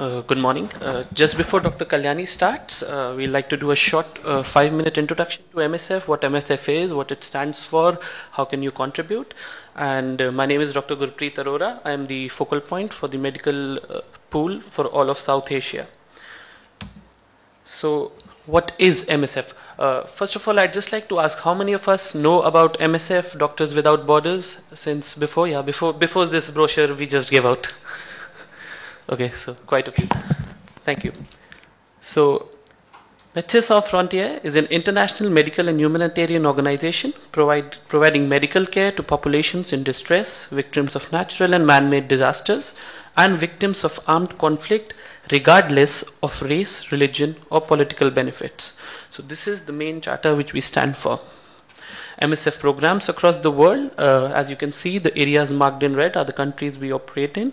Good morning. Just before Dr. Kalyani starts, we'd like to do a short 5-minute introduction to MSF, what MSF is, what it stands for, how can you contribute. And my name is Dr. Gurpreet Arora. I am the focal point for the medical pool for all of South Asia. So what is MSF? First of all, I'd just like to ask how many of us know about MSF, Doctors Without Borders, since before this brochure we just gave out. Okay, so quite a few. Thank you. So, Médecins Sans Frontières is an international medical and humanitarian organization providing medical care to populations in distress, victims of natural and man-made disasters, and victims of armed conflict, regardless of race, religion, or political benefits. So, this is the main charter which we stand for. MSF programs across the world. As you can see, the areas marked in red are the countries we operate in.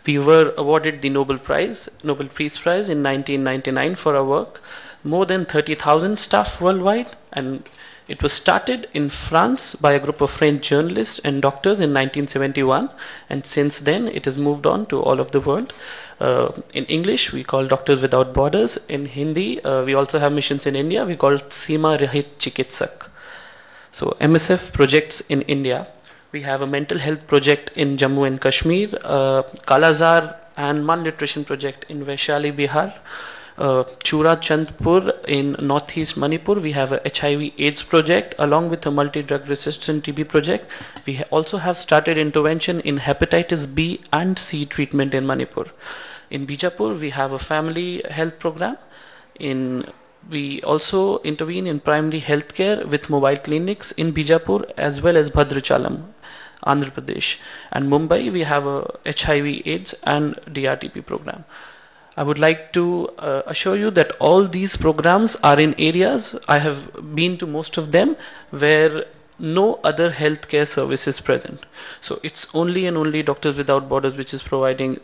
We were awarded the Nobel Peace Prize in 1999 for our work. More than 30,000 staff worldwide, and it was started in France by a group of French journalists and doctors in 1971, and since then it has moved on to all of the world. In English, we call Doctors Without Borders. In Hindi, we also have missions in India. We call Seema Rahit Chikitsak. So MSF projects in India. We have a mental health project in Jammu and Kashmir, Kalazar and malnutrition project in Vaishali, Bihar, Chura Chandpur in northeast Manipur. We have a HIV AIDS project along with a multi-drug resistant TB project. We also have started intervention in hepatitis B and C treatment in Manipur. In Bijapur, we have a family health program. We also intervene in primary health care with mobile clinics in Bijapur as well as Bhadrachalam, Andhra Pradesh. And Mumbai, we have a HIV AIDS and DRTP program. I would like to assure you that all these programs are in areas, I have been to most of them, where no other healthcare service is present. So it's only and only Doctors Without Borders which is providing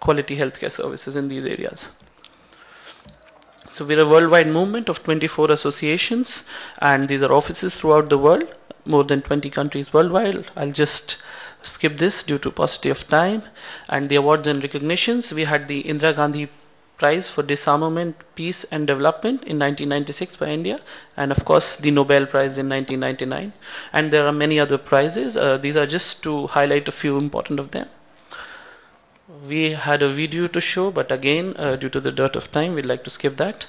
quality healthcare services in these areas. So we're a worldwide movement of 24 associations, and these are offices throughout the world, more than 20 countries worldwide. I'll just skip this due to paucity of time. And the awards and recognitions, we had the Indira Gandhi Prize for Disarmament, Peace and Development in 1996 by India, and of course the Nobel Prize in 1999. And there are many other prizes. These are just to highlight a few important of them. We had a video to show, but again, due to the dearth of time, we'd like to skip that.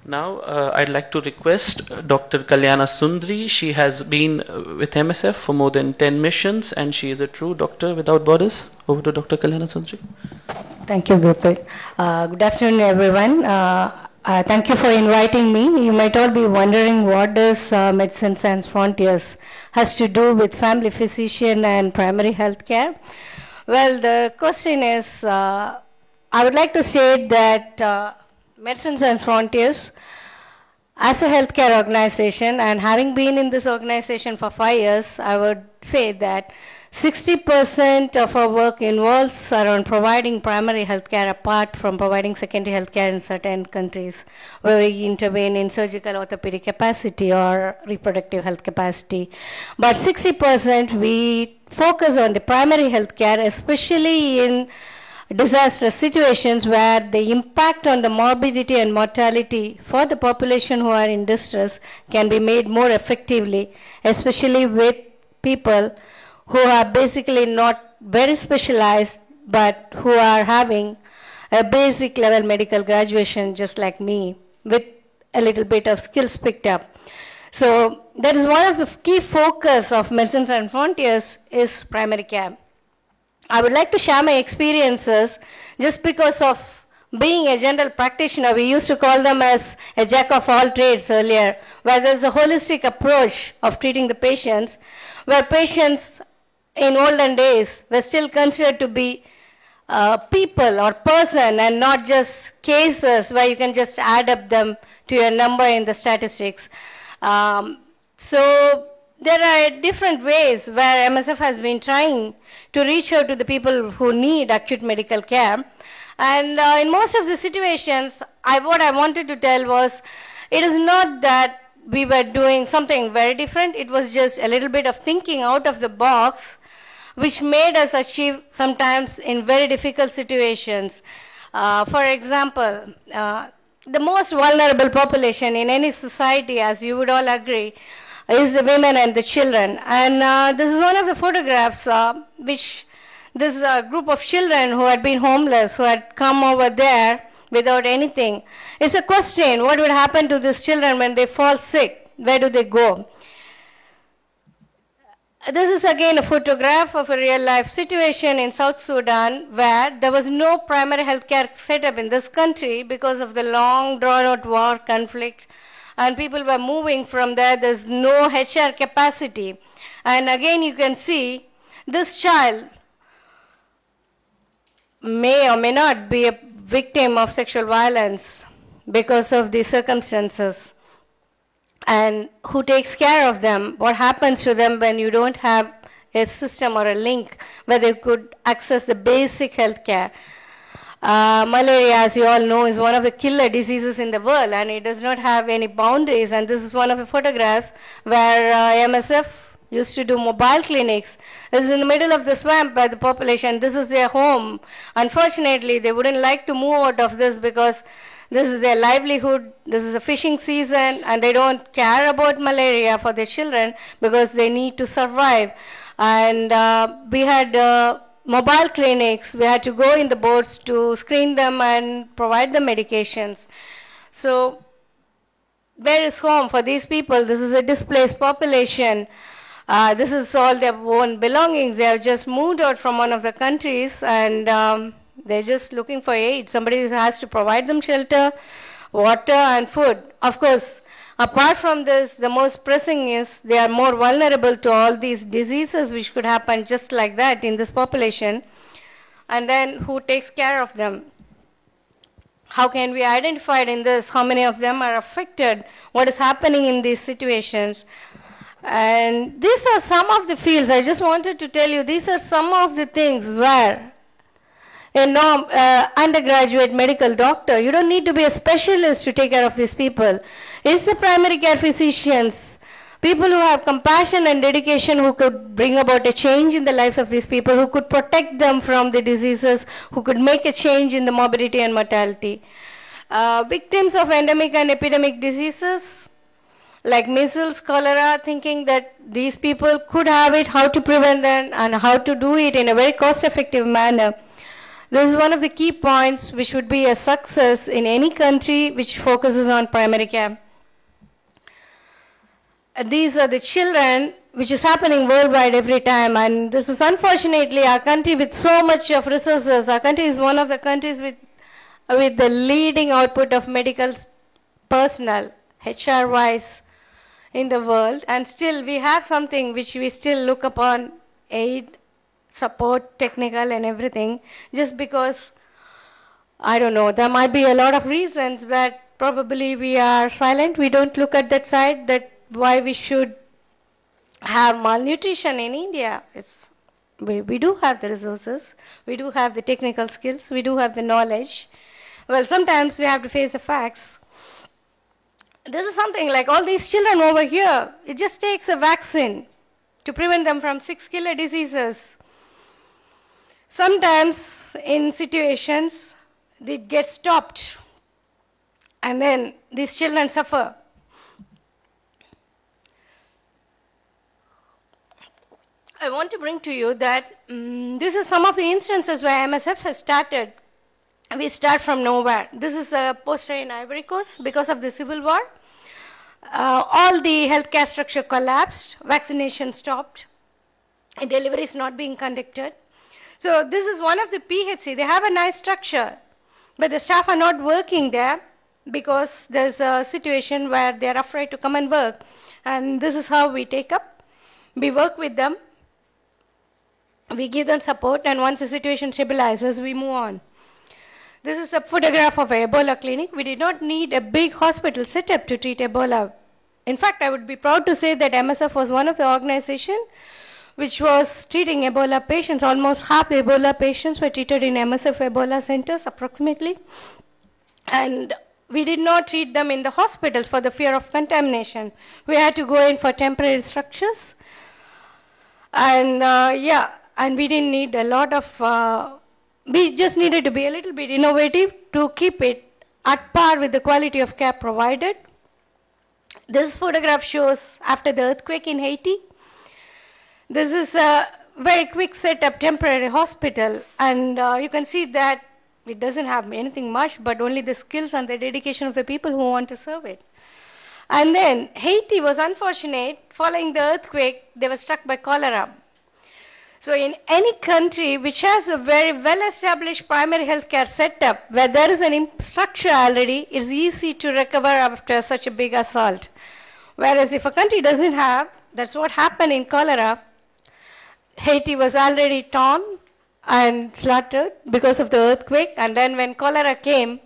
Now, I'd like to request Dr. Kalyana Sundri. She has been with MSF for more than 10 missions, and she is a true Doctor Without Borders. Over to Dr. Kalyana Sundri. Thank you, Gurpreet. Good afternoon, everyone. Thank you for inviting me. You might all be wondering what does Médecins Sans Frontières has to do with family physician and primary health care. Well, the question is, I would like to state that Médecins Sans Frontières, as a healthcare organization, and having been in this organization for 5 years, I would say that 60% of our work involves around providing primary healthcare apart from providing secondary healthcare in certain countries where we intervene in surgical orthopedic capacity or reproductive health capacity. But 60% we focus on the primary healthcare, especially in disastrous situations where the impact on the morbidity and mortality for the population who are in distress can be made more effectively, especially with people who are basically not very specialized, but who are having a basic level medical graduation just like me, with a little bit of skills picked up. So that is one of the key focus of Médecins Sans Frontières is primary care. I would like to share my experiences just because of being a general practitioner. We used to call them as a jack of all trades earlier, where there's a holistic approach of treating the patients, where patients in olden days were still considered to be people or person and not just cases where you can just add up them to your number in the statistics. So there are different ways where MSF has been trying to reach out to the people who need acute medical care. And in most of the situations, what I wanted to tell was, it is not that we were doing something very different. It was just a little bit of thinking out of the box, which made us achieve sometimes in very difficult situations For example, the most vulnerable population in any society, as you would all agree, is the women and the children. And this is one of the photographs which this group of children who had been homeless, who had come over there without anything. It's a question, what would happen to these children when they fall sick? Where do they go? This is again a photograph of a real life situation in South Sudan where there was no primary healthcare setup in this country because of the long drawn out war conflict, and people were moving from there. There's no HR capacity. And again you can see this child may or may not be a victim of sexual violence because of the circumstances. And who takes care of them? What happens to them when you don't have a system or a link where they could access the basic health care? Malaria, as you all know, is one of the killer diseases in the world, and it does not have any boundaries. And this is one of the photographs where MSF used to do mobile clinics. This is in the middle of the swamp by the population. This is their home. Unfortunately, they wouldn't like to move out of this because this is their livelihood, this is a fishing season, and they don't care about malaria for their children because they need to survive. And we had mobile clinics. We had to go in the boats to screen them and provide them medications. So where is home for these people? This is a displaced population. This is all their own belongings. They have just moved out from one of the countries, and they're just looking for aid. Somebody has to provide them shelter, water, and food. Of course, apart from this, the most pressing is they are more vulnerable to all these diseases which could happen just like that in this population. And then who takes care of them? How can we identify in this how many of them are affected? What is happening in these situations? And these are some of the fields. I just wanted to tell you, these are some of the things where undergraduate medical doctor, you don't need to be a specialist to take care of these people. It's the primary care physicians, people who have compassion and dedication, who could bring about a change in the lives of these people, who could protect them from the diseases, who could make a change in the morbidity and mortality. Victims of endemic and epidemic diseases like measles, cholera, thinking that these people could have it, how to prevent them and how to do it in a very cost-effective manner. This is one of the key points which would be a success in any country which focuses on primary care. These are the children, which is happening worldwide every time, and this is unfortunately our country with so much of resources. Our country is one of the countries with the leading output of medical personnel, HR-wise, in the world, and still we have something which we still look upon, aid, support, technical and everything, just because, I don't know, there might be a lot of reasons that probably we are silent, we don't look at that side, that why we should have malnutrition in India. We do have the resources, we do have the technical skills, we do have the knowledge. Well, sometimes we have to face the facts. This is something like all these children over here, it just takes a vaccine to prevent them from 6 killer diseases. Sometimes in situations, they get stopped and then these children suffer. I want to bring to you that this is some of the instances where MSF has started. We start from nowhere. This is a poster in Ivory Coast because of the civil war. All the healthcare structure collapsed, vaccination stopped, and delivery is not being conducted. So this is one of the PHC. They have a nice structure, but the staff are not working there because there's a situation where they're afraid to come and work. And this is how we take up. We work with them. We give them support, and once the situation stabilizes, we move on. This is a photograph of an Ebola clinic. We did not need a big hospital setup to treat Ebola. In fact, I would be proud to say that MSF was one of the organizations which was treating Ebola patients. Almost half the Ebola patients were treated in MSF Ebola centers, approximately. And we did not treat them in the hospitals for the fear of contamination. We had to go in for temporary structures. And and we didn't need a lot of we just needed to be a little bit innovative to keep it at par with the quality of care provided. This photograph shows after the earthquake in Haiti. This is a very quick setup temporary hospital, and you can see that it doesn't have anything much, but only the skills and the dedication of the people who want to serve it. And then Haiti was unfortunate. Following the earthquake, they were struck by cholera. So in any country which has a very well-established primary healthcare setup, where there is an infrastructure already, it's easy to recover after such a big assault. Whereas if a country doesn't have, that's what happened in cholera. Haiti was already torn and slaughtered because of the earthquake, and then when cholera came,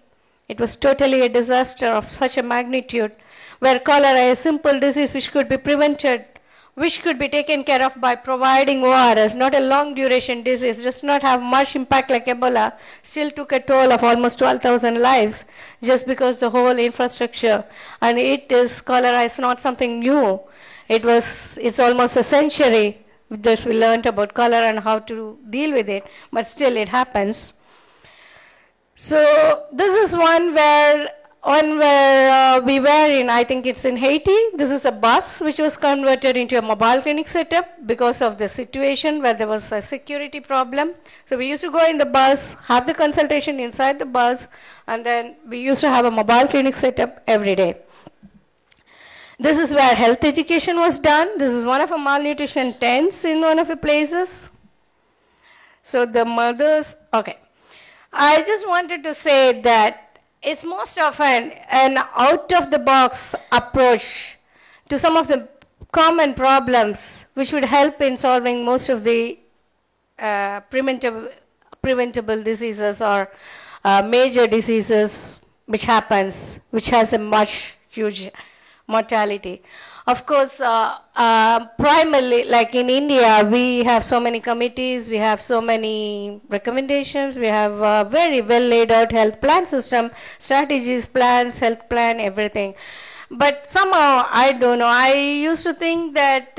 it was totally a disaster of such a magnitude, where cholera, a simple disease which could be prevented, which could be taken care of by providing ORS, not a long duration disease, does not have much impact like Ebola, still took a toll of almost 12,000 lives just because the whole infrastructure, and cholera is not something new. It's almost a century that we learned about cholera and how to deal with it, but still it happens. So this is one where we were in, I think it's in Haiti. This is a bus which was converted into a mobile clinic setup because of the situation where there was a security problem. So we used to go in the bus, have the consultation inside the bus, and then we used to have a mobile clinic setup every day. This is where health education was done. This is one of the malnutrition tents in one of the places. So the mothers, okay. I just wanted to say that it's most often an out-of-the-box approach to some of the common problems which would help in solving most of the preventable diseases or major diseases which has a huge mortality. Of course, primarily, like in India, we have so many committees, we have so many recommendations, we have a very well laid out health plan system, strategies, plans, health plan, everything. But somehow, I don't know, I used to think that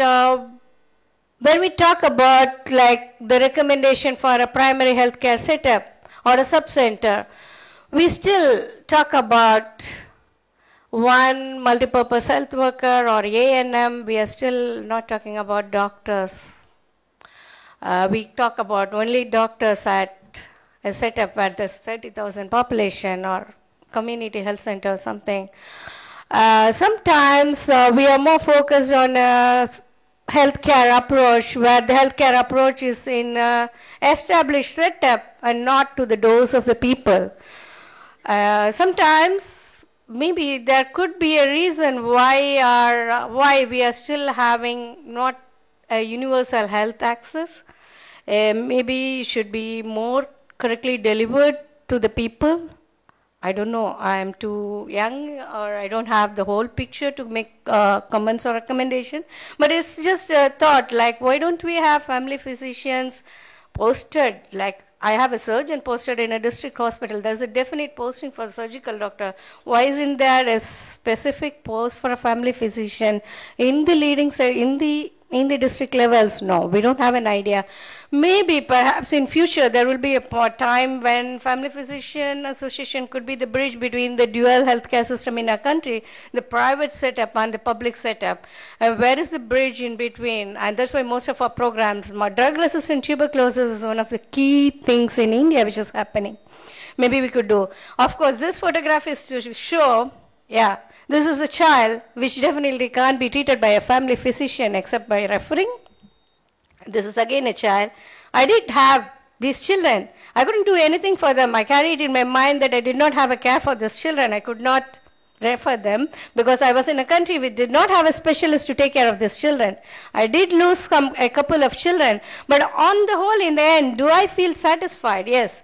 when we talk about like the recommendation for a primary healthcare setup or a sub-center, we still talk about one multipurpose health worker or A&M. We are still not talking about doctors. We talk about only doctors at a setup at this 30,000 population or community health center or something. Sometimes we are more focused on a healthcare approach, where the healthcare approach is in established setup and not to the doors of the people. Sometimes maybe there could be a reason why we are still having not a universal health access. Maybe it should be more correctly delivered to the people. I don't know, I am too young or I don't have the whole picture to make comments or recommendation. But it's just a thought, like why don't we have family physicians posted, like I have a surgeon posted in a district hospital. There's a definite posting for a surgical doctor. Why isn't there a specific post for a family physician in the leading, in the district levels? No, we don't have an idea. Maybe perhaps in future there will be a time when family physician association could be the bridge between the dual healthcare system in our country, the private setup and the public setup. And where is the bridge in between? And that's why most of our programs, drug-resistant tuberculosis is one of the key things in India which is happening. Maybe we could do. Of course, this photograph is to show, this is a child which definitely can't be treated by a family physician except by referring. This is again a child. I did have these children. I couldn't do anything for them. I carried in my mind that I did not have a care for these children. I could not refer them because I was in a country which did not have a specialist to take care of these children. I did lose a couple of children, but on the whole, in the end, do I feel satisfied? Yes.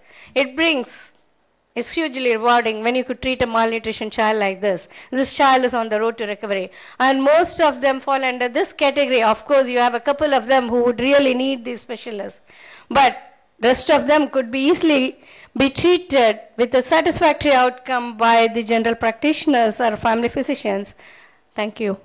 It's hugely rewarding when you could treat a malnutrition child like this. This child is on the road to recovery. And most of them fall under this category. Of course, you have a couple of them who would really need these specialists. But rest of them could be easily be treated with a satisfactory outcome by the general practitioners or family physicians. Thank you.